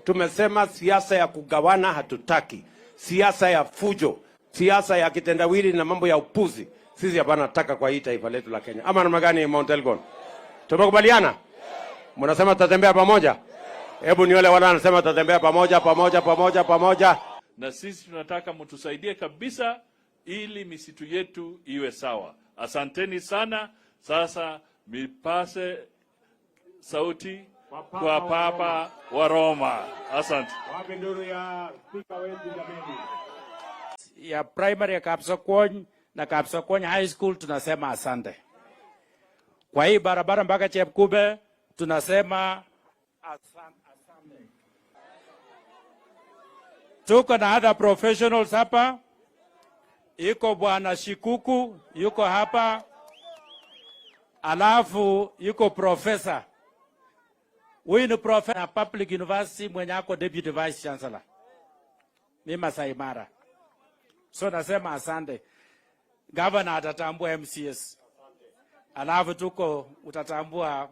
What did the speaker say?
Tumesema siasa ya kugawana hatutaki, siasa ya fujo, siasa ya kitendawili na mambo ya upuzi. Sisi hapana nataka kwa hii taifa letu la Kenya. Ama namna gani, Mount Elgon? Tumekubaliana? Mnasema tutatembea pamoja? Hebu ni wale wala wanasema tutatembea pamoja. Na sisi tunataka mtusaidie kabisa ili misitu yetu iwe sawa. Asanteni sana. Sasa mipase sauti kwa Papa wa Roma. Asante. Wapi nduru ya spika wetu jameni? Ya primary ya Kapsokony na Kapsokony High School tunasema asante. Kwa hii barabara mpaka Chepkube tunasema asante. Tuko na other professionals hapa. Iko Bwana Shikuku yuko hapa. Alafu yuko professor. Huyu ni professor na Public University mwenye ako Deputy Vice Chancellor. Ni Masai Mara. So nasema asante. Governor atatambua MCS. Alafu tuko utatambua